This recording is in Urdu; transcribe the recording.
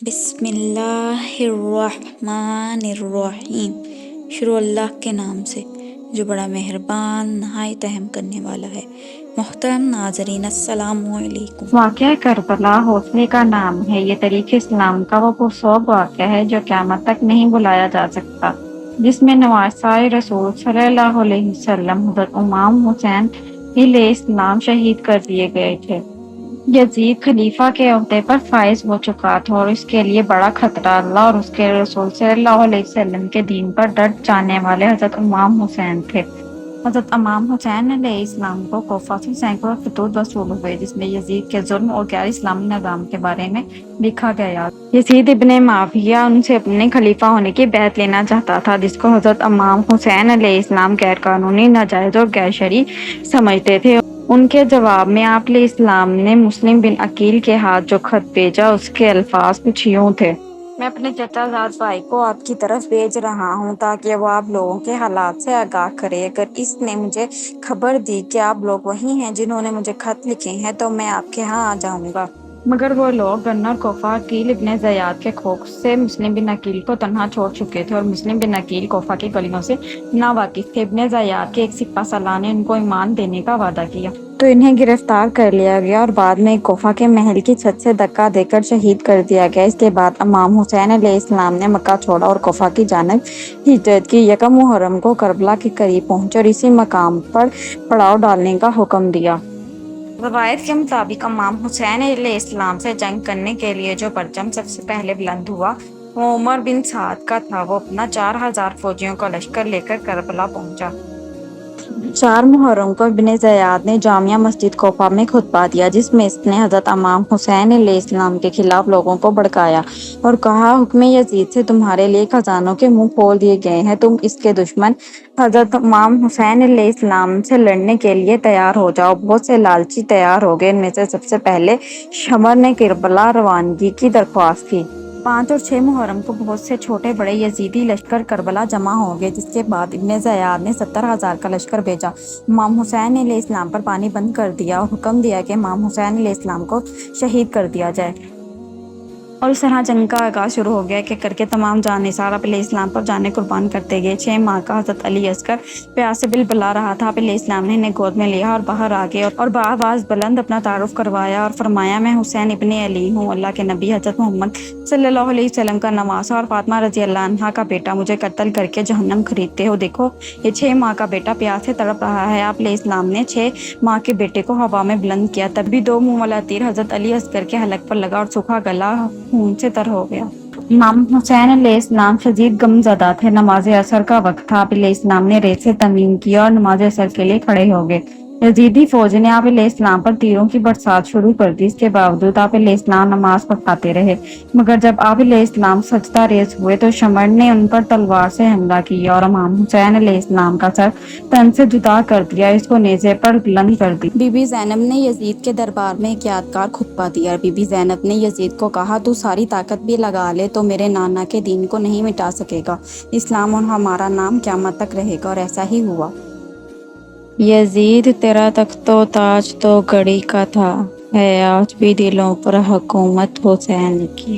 بسم اللہ الرحمن الرحیم۔ شروع اللہ کے نام سے جو بڑا مہربان نہایت رحم کرنے والا ہے۔ محترم ناظرین السلام علیکم۔ واقعہ کربلا حوصلے کا نام ہے۔ یہ تاریخ اسلام کا وہ پرسوگ واقعہ ہے جو قیامت تک نہیں بھلایا جا سکتا، جس میں نواسۂ رسول صلی اللہ علیہ وسلم حضرت امام حسین علیہ السلام شہید کر دیے گئے تھے۔ یزید خلیفہ کے عہدے پر فائز ہو چکا تھا اور اس کے لیے بڑا خطرہ اللہ اور اس کے رسول صلی اللہ علیہ وسلم کے دین پر ڈٹ جانے والے حضرت امام حسین تھے۔ حضرت امام حسین علیہ السلام کو کوفہ سے سینکڑوں خطوط وصول ہوئے، جس میں یزید کے ظلم اور غیر اسلامی نظام کے بارے میں لکھا گیا۔ یزید ابن معاویہ ان سے اپنے خلیفہ ہونے کی بیعت لینا چاہتا تھا، جس کو حضرت امام حسین علیہ السلام غیر قانونی، ناجائز اور غیر شرعی سمجھتے تھے۔ ان کے جواب میں آپ علیہ السلام نے مسلم بن عقیل کے ہاتھ جو خط بھیجا، اس کے الفاظ کچھ یوں تھے: میں اپنے چچا زاد بھائی کو آپ کی طرف بھیج رہا ہوں تاکہ وہ آپ لوگوں کے حالات سے آگاہ کرے۔ اگر اس نے مجھے خبر دی کہ آپ لوگ وہی ہیں جنہوں نے مجھے خط لکھے ہیں تو میں آپ کے ہاں آ جاؤں گا۔ مگر وہ لوگ گورنر کوفہ عقیل ابن زیاد کے خوف سے مسلم بن عقیل کو تنہا چھوڑ چکے تھے اور مسلم بن عقیل کوفہ کی گلیوں سے ناواقف تھے۔ ابن زیاد کے ایک سپہ سالار نے ان کو ایمان دینے کا وعدہ کیا تو انہیں گرفتار کر لیا گیا اور بعد میں کوفہ کے محل کی چھت سے دھکا دے کر شہید کر دیا گیا۔ اس کے بعد امام حسین علیہ السلام نے مکہ چھوڑا اور کوفہ کی جانب ہجرت کی۔ یکم محرم کو کربلا کے قریب پہنچے اور اسی مقام پر پڑاؤ ڈالنے کا حکم دیا۔ روایت کے مطابق امام حسین علیہ السلام سے جنگ کرنے کے لیے جو پرچم سب سے پہلے بلند ہوا وہ عمر بن سعد کا تھا۔ وہ اپنا 4000 فوجیوں کا لشکر لے کر کربلا پہنچا۔ 4 محرم کو ابن زیاد نے جامع مسجد کوفہ میں خطبہ دیا، جس میں اس نے حضرت امام حسین علیہ السلام کے خلاف لوگوں کو بھڑکایا اور کہا: حکم یزید سے تمہارے لیے خزانوں کے منہ کھول دیے گئے ہیں، تم اس کے دشمن حضرت امام حسین علیہ السلام سے لڑنے کے لیے تیار ہو جاؤ۔ بہت سے لالچی تیار ہو گئے۔ ان میں سے سب سے پہلے شمر نے کربلا روانگی کی درخواست کی۔ 5 اور 6 محرم کو بہت سے چھوٹے بڑے یزیدی لشکر کربلا جمع ہو گئے، جس کے بعد ابن زیاد نے 70,000 کا لشکر بھیجا، امام حسین علیہ السلام پر پانی بند کر دیا اور حکم دیا کہ امام حسین علیہ السلام کو شہید کر دیا جائے۔ اور اس طرح جنگ کا آغاز شروع ہو گیا۔ ایک ایک کر کے تمام جان نثار آپ علیہ السلام پر جانیں قربان کرتے گئے۔ 6 ماہ کا حضرت علی عسکر پیاس سے بلبلا رہا تھا۔ آپ علیہ السلام نے انہیں گود میں لیا اور باہر آ گئے اور بآواز بلند اپنا تعارف کروایا اور فرمایا: میں حسین ابن علی ہوں، اللہ کے نبی حضرت محمد صلی اللہ علیہ وسلم کا نواسہ اور فاطمہ رضی اللہ عنہا کا بیٹا۔ مجھے قتل کر کے جہنم خریدتے ہو؟ دیکھو، یہ 6 ماہ کا بیٹا پیاس سے تڑپ رہا ہے۔ آپ علیہ السلام نے 6 ماہ کے بیٹے کو ہوا میں بلند کیا، تبھی 2 منہ والا تیر حضرت علی عسکر کے حلق پر لگا اور سوکھا گلا خون سے تر ہو گیا۔ امام حسین علیہ السلام شدید غم زدہ تھے۔ نماز عصر کا وقت تھا۔ آپ علیہ السلام نے ریت سے تیمم کیا اور نماز عصر کے لیے کھڑے ہو گئے۔ یزیدی فوج نے آپ علیہ السلام پر تیروں کی برسات شروع کر دی۔ اس کے باوجود آپ علیہ السلام نماز پڑھاتے رہے، مگر جب آپ علیہ السلام سجدہ ریز ہوئے تو شمر نے ان پر تلوار سے حملہ کیا اور امام حسین علیہ السلام کا سر تن سے جدا کر دیا، اس کو نیزے پر بلند کر دیا۔ بی بی زینب نے یزید کے دربار میں ایک یادگار خطبہ دیا۔ بی بی زینب نے یزید کو کہا: تو ساری طاقت بھی لگا لے تو میرے نانا کے دین کو نہیں مٹا سکے گا، اسلام اور ہمارا نام قیامت تک رہے گا۔ اور ایسا ہی ہوا۔ یزید تیرا تخت و تاج تو گڑی کا تھا، ہے آج بھی دلوں پر حکومت حسین کی۔